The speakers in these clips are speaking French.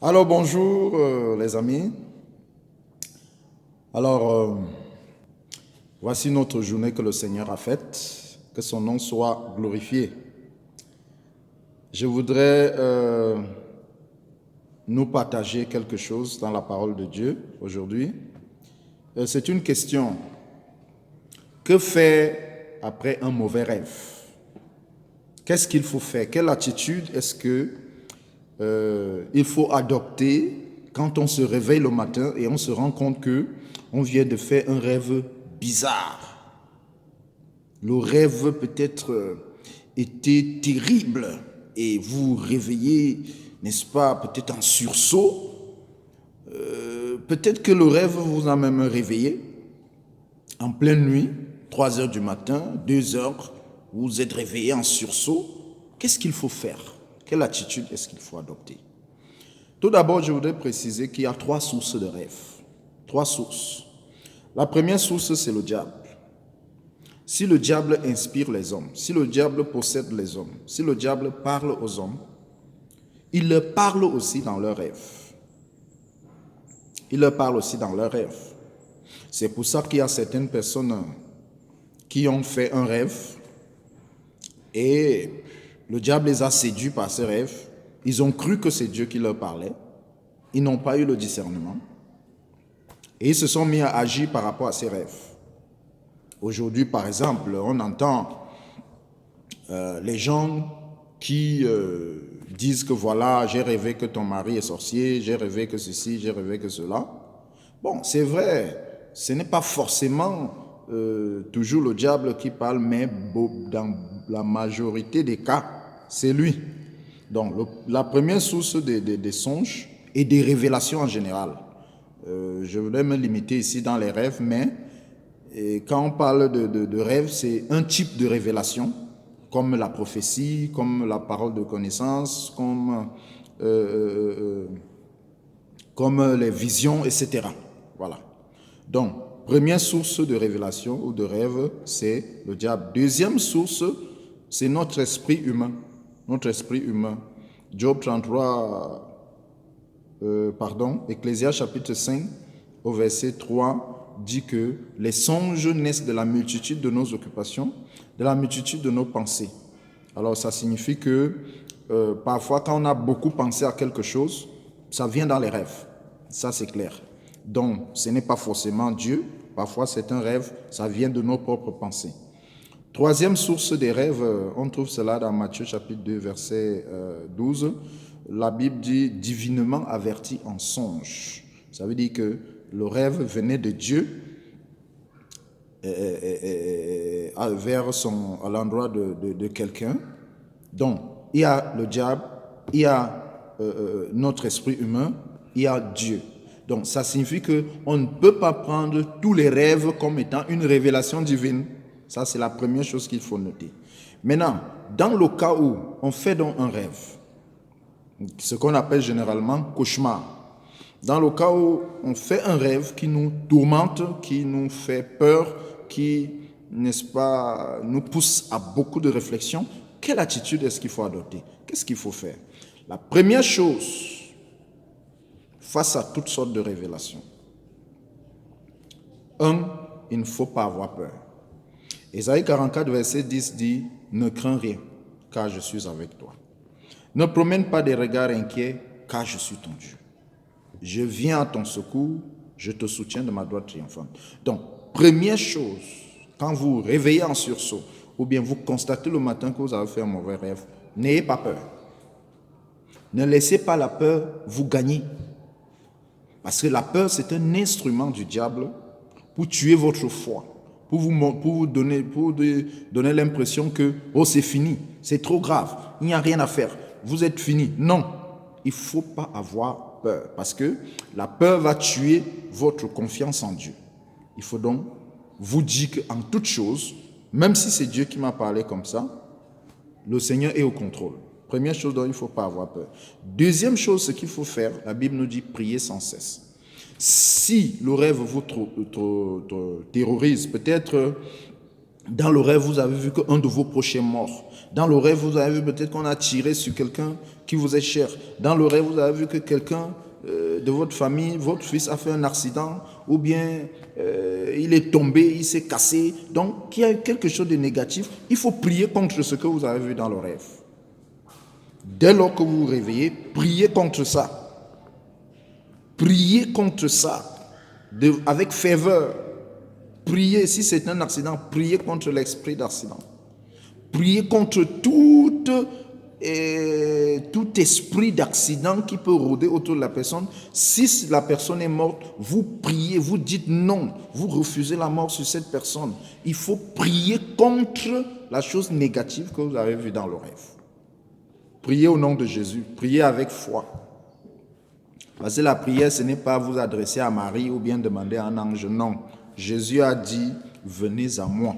Alors bonjour les amis. Alors voici notre journée que le Seigneur a faite. Que son nom soit glorifié. Je voudrais nous partager quelque chose dans la parole de Dieu aujourd'hui. C'est une question. Que faire après un mauvais rêve? Qu'est-ce qu'il faut faire? Quelle attitude est-ce que il faut adopter quand on se réveille le matin et on se rend compte que on vient de faire un rêve bizarre. Le rêve peut-être était terrible et vous réveillez, n'est-ce pas, peut-être en sursaut. Peut-être que le rêve vous a même réveillé en pleine nuit, 3 heures du matin, 2 heures, vous êtes réveillé en sursaut. Qu'est-ce qu'il faut faire? Quelle attitude est-ce qu'il faut adopter? Tout d'abord, je voudrais préciser qu'il y a 3 sources de rêve. 3 sources. La première source, c'est le diable. Si le diable inspire les hommes, si le diable possède les hommes, si le diable parle aux hommes, il leur parle aussi dans leurs rêves. Il leur parle aussi dans leurs rêves. C'est pour ça qu'il y a certaines personnes qui ont fait un rêve et le diable les a séduits par ces rêves. Ils ont cru que c'est Dieu qui leur parlait. Ils n'ont pas eu le discernement. Et ils se sont mis à agir par rapport à ces rêves. Aujourd'hui, par exemple, on entend les gens qui disent que voilà, j'ai rêvé que ton mari est sorcier, j'ai rêvé que ceci, j'ai rêvé que cela. Bon, c'est vrai, ce n'est pas forcément toujours le diable qui parle, mais dans la majorité des cas, c'est lui. Donc, la première source des songes et des révélations en général. Je voudrais me limiter ici dans les rêves, mais quand on parle de rêve, c'est un type de révélation, comme la prophétie, comme la parole de connaissance, comme les visions, etc. Voilà. Donc, première source de révélation ou de rêve, c'est le diable. Deuxième source, c'est notre esprit humain. Notre esprit humain. Job 33, Ecclésiaste chapitre 5, au verset 3, dit que les songes naissent de la multitude de nos occupations, de la multitude de nos pensées. Alors ça signifie que parfois quand on a beaucoup pensé à quelque chose, ça vient dans les rêves. Ça c'est clair. Donc ce n'est pas forcément Dieu, parfois c'est un rêve, ça vient de nos propres pensées. Troisième source des rêves, on trouve cela dans Matthieu chapitre 2 verset 12. La Bible dit divinement averti en songe. Ça veut dire que le rêve venait de Dieu à l'endroit de quelqu'un. Donc, il y a le diable, il y a notre esprit humain, il y a Dieu. Donc, ça signifie qu'on ne peut pas prendre tous les rêves comme étant une révélation divine. Ça, c'est la première chose qu'il faut noter. Maintenant, dans le cas où on fait donc un rêve, ce qu'on appelle généralement cauchemar, dans le cas où on fait un rêve qui nous tourmente, qui nous fait peur, qui, n'est-ce pas, nous pousse à beaucoup de réflexion, quelle attitude est-ce qu'il faut adopter? Qu'est-ce qu'il faut faire? La première chose, face à toutes sortes de révélations, il ne faut pas avoir peur. Ésaïe 44, verset 10 dit, « Ne crains rien, car je suis avec toi. Ne promène pas des regards inquiets, car je suis ton Dieu. Je viens à ton secours, je te soutiens de ma droite triomphante. » Donc, première chose, quand vous réveillez en sursaut, ou bien vous constatez le matin que vous avez fait un mauvais rêve, n'ayez pas peur. Ne laissez pas la peur vous gagner. Parce que la peur, c'est un instrument du diable pour tuer votre foi, pour vous donner l'impression que oh, c'est fini, c'est trop grave, il n'y a rien à faire, vous êtes fini. Non, il ne faut pas avoir peur, parce que la peur va tuer votre confiance en Dieu. Il faut donc vous dire qu'en toute chose, même si c'est Dieu qui m'a parlé comme ça, le Seigneur est au contrôle. Première chose dont il ne faut pas avoir peur. Deuxième chose, ce qu'il faut faire, la Bible nous dit prier sans cesse. Si le rêve vous terrorise, peut-être dans le rêve vous avez vu qu'un de vos proches est mort, Dans le rêve, vous avez vu peut-être qu'on a tiré sur quelqu'un qui vous est cher. Dans le rêve, vous avez vu que quelqu'un de votre famille, votre fils a fait un accident ou bien il est tombé, il s'est cassé. Donc, il y a quelque chose de négatif. Il faut prier contre ce que vous avez vu dans le rêve. Dès lors que vous vous réveillez, priez contre ça. Priez contre ça avec ferveur. Priez, si c'est un accident, priez contre l'esprit d'accident. Priez contre tout esprit d'accident qui peut rôder autour de la personne. Si la personne est morte, vous priez, vous dites non, vous refusez la mort sur cette personne. Il faut prier contre la chose négative que vous avez vue dans le rêve. Priez au nom de Jésus, priez avec foi. Parce que la prière, ce n'est pas vous adresser à Marie ou bien demander à un ange, non. Jésus a dit, venez à moi,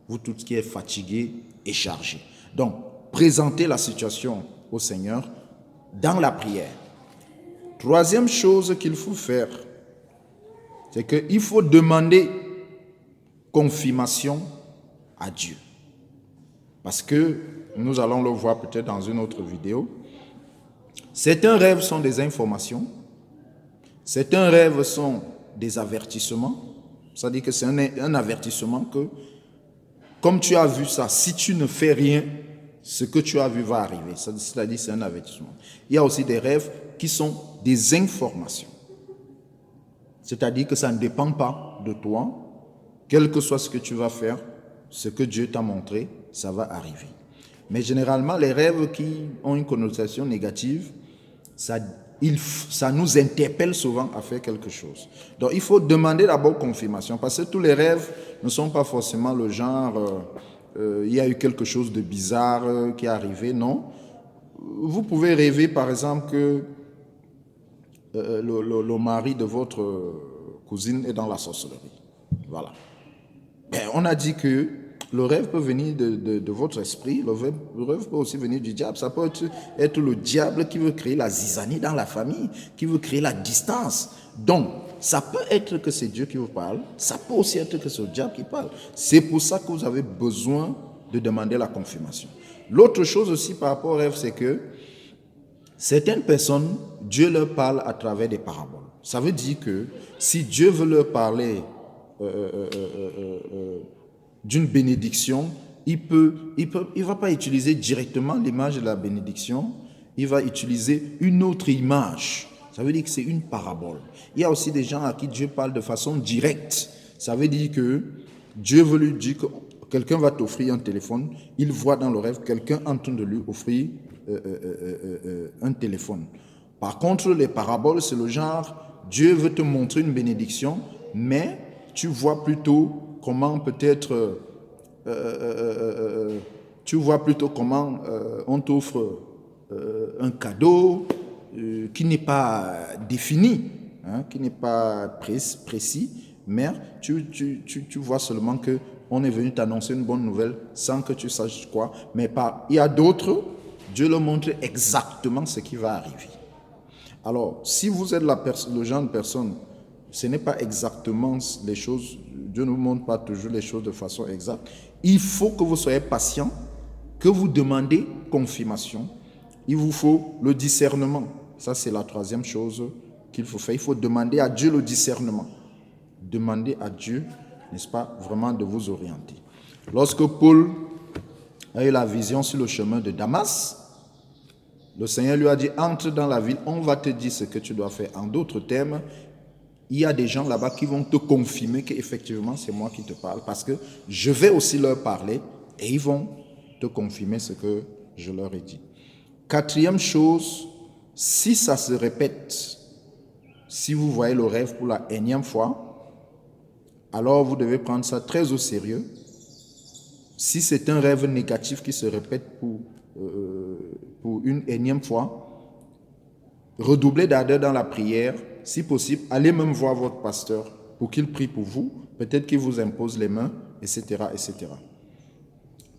vous tous qui êtes fatigués et chargés. Donc, présentez la situation au Seigneur dans la prière. Troisième chose qu'il faut faire, c'est qu'il faut demander confirmation à Dieu. Parce que, nous allons le voir peut-être dans une autre vidéo, certains rêves sont des informations, certains rêves sont des avertissements, c'est-à-dire que c'est un avertissement que, comme tu as vu ça, si tu ne fais rien, ce que tu as vu va arriver. C'est-à-dire que c'est un avertissement. Il y a aussi des rêves qui sont des informations. C'est-à-dire que ça ne dépend pas de toi. Quel que soit ce que tu vas faire, ce que Dieu t'a montré, ça va arriver. Mais généralement, les rêves qui ont une connotation négative, ça nous interpelle souvent à faire quelque chose. Donc, il faut demander d'abord confirmation, parce que tous les rêves ne sont pas forcément le genre, il y a eu quelque chose de bizarre qui est arrivé, non. Vous pouvez rêver, par exemple, que le mari de votre cousine est dans la sorcellerie. Voilà. Ben, on a dit que le rêve peut venir de votre esprit, le rêve peut aussi venir du diable. Ça peut être le diable qui veut créer la zizanie dans la famille, qui veut créer la distance. Donc, ça peut être que c'est Dieu qui vous parle, ça peut aussi être que c'est le diable qui parle. C'est pour ça que vous avez besoin de demander la confirmation. L'autre chose aussi par rapport au rêve, c'est que certaines personnes, Dieu leur parle à travers des paraboles. Ça veut dire que si Dieu veut leur parler d'une bénédiction, il va pas utiliser directement l'image de la bénédiction, il va utiliser une autre image. Ça veut dire que c'est une parabole. Il y a aussi des gens à qui Dieu parle de façon directe. Ça veut dire que Dieu veut lui dire que quelqu'un va t'offrir un téléphone, il voit dans le rêve quelqu'un en train de lui offrir un téléphone. Par contre, les paraboles, c'est le genre, Dieu veut te montrer une bénédiction, mais tu vois plutôt comment peut-être, on t'offre un cadeau qui n'est pas défini, qui n'est pas précis, mais tu vois seulement que on est venu t'annoncer une bonne nouvelle sans que tu saches quoi. Mais il y a d'autres, Dieu leur montre exactement ce qui va arriver. Alors, si vous êtes le genre de personne, ce n'est pas exactement les choses, Dieu ne vous montre pas toujours les choses de façon exacte. Il faut que vous soyez patient, que vous demandez confirmation. Il vous faut le discernement. Ça, c'est la troisième chose qu'il faut faire. Il faut demander à Dieu le discernement. Demander à Dieu, n'est-ce pas, vraiment de vous orienter. Lorsque Paul a eu la vision sur le chemin de Damas, le Seigneur lui a dit, entre dans la ville, on va te dire ce que tu dois faire. En d'autres termes, il y a des gens là-bas qui vont te confirmer qu'effectivement, c'est moi qui te parle, parce que je vais aussi leur parler et ils vont te confirmer ce que je leur ai dit. Quatrième chose, si ça se répète, si vous voyez le rêve pour la énième fois, alors vous devez prendre ça très au sérieux. Si c'est un rêve négatif qui se répète pour une énième fois, redoublez d'ardeur dans la prière. Si possible, allez même voir votre pasteur pour qu'il prie pour vous. Peut-être qu'il vous impose les mains, etc., etc.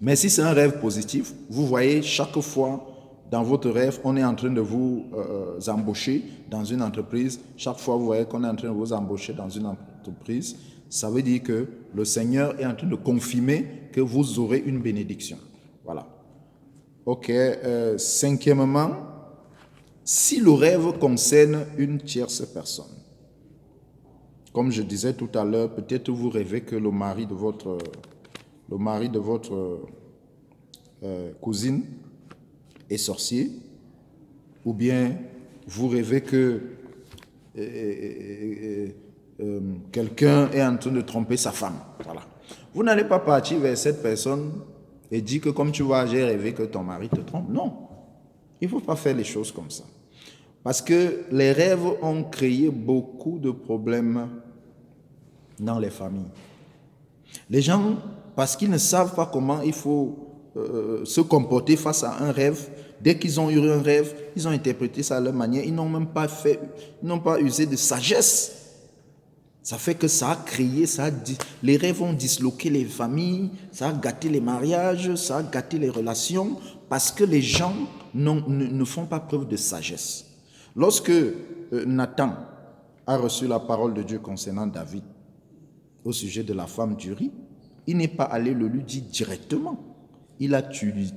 Mais si c'est un rêve positif, vous voyez chaque fois dans votre rêve, on est en train de vous embaucher dans une entreprise. Chaque fois, vous voyez qu'on est en train de vous embaucher dans une entreprise. Ça veut dire que le Seigneur est en train de confirmer que vous aurez une bénédiction. Voilà. Ok. Cinquièmement, si le rêve concerne une tierce personne. Comme je disais tout à l'heure, peut-être vous rêvez que le mari de votre cousine est sorcier, ou bien vous rêvez que quelqu'un est en train de tromper sa femme. Voilà. Vous n'allez pas partir vers cette personne et dire que comme tu vois, j'ai rêvé que ton mari te trompe. Non, il ne faut pas faire les choses comme ça. Parce que les rêves ont créé beaucoup de problèmes dans les familles. Les gens, parce qu'ils ne savent pas comment il faut se comporter face à un rêve, dès qu'ils ont eu un rêve, ils ont interprété ça à leur manière, ils n'ont même pas fait, ils n'ont pas usé de sagesse. Ça fait que ça a créé, les rêves ont disloqué les familles, ça a gâté les mariages, ça a gâté les relations, parce que les gens ne font pas preuve de sagesse. Lorsque Nathan a reçu la parole de Dieu concernant David au sujet de la femme d'Uri, il n'est pas allé le lui dire directement. Il a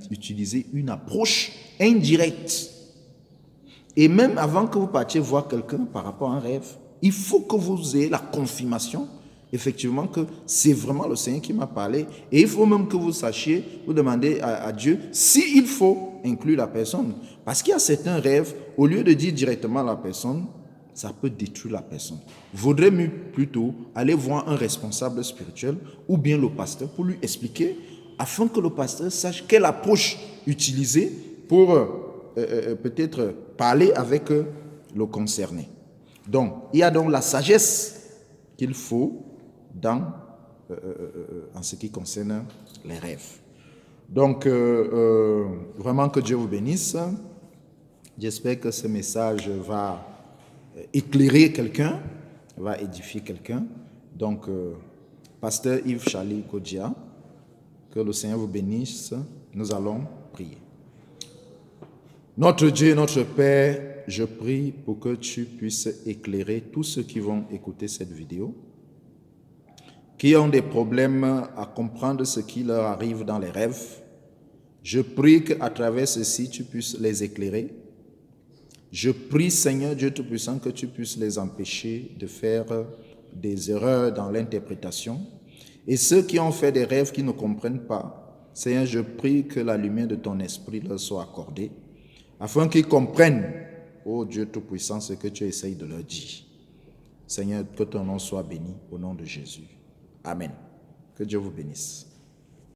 utilisé une approche indirecte. Et même avant que vous partiez voir quelqu'un par rapport à un rêve, il faut que vous ayez la confirmation, effectivement, que c'est vraiment le Seigneur qui m'a parlé. Et il faut même que vous sachiez, vous demandez à Dieu s'il faut inclure la personne. Parce qu'il y a certains rêves, au lieu de dire directement à la personne, ça peut détruire la personne. Vaudrait mieux plutôt aller voir un responsable spirituel ou bien le pasteur pour lui expliquer, afin que le pasteur sache quelle approche utiliser pour peut-être parler avec le concerné. Donc, il y a donc la sagesse qu'il faut en ce qui concerne les rêves. Donc, vraiment que Dieu vous bénisse. J'espère que ce message va éclairer quelqu'un, va édifier quelqu'un. Donc, pasteur Yves Charlie Kodja, que le Seigneur vous bénisse. Nous allons prier. Notre Dieu, notre Père, je prie pour que tu puisses éclairer tous ceux qui vont écouter cette vidéo, qui ont des problèmes à comprendre ce qui leur arrive dans les rêves. Je prie qu'à travers ceci, tu puisses les éclairer. Je prie, Seigneur Dieu Tout-Puissant, que tu puisses les empêcher de faire des erreurs dans l'interprétation. Et ceux qui ont fait des rêves qui ne comprennent pas, Seigneur, je prie que la lumière de ton esprit leur soit accordée, afin qu'ils comprennent, ô Dieu Tout-Puissant, ce que tu essayes de leur dire. Seigneur, que ton nom soit béni au nom de Jésus. Amen. Que Dieu vous bénisse.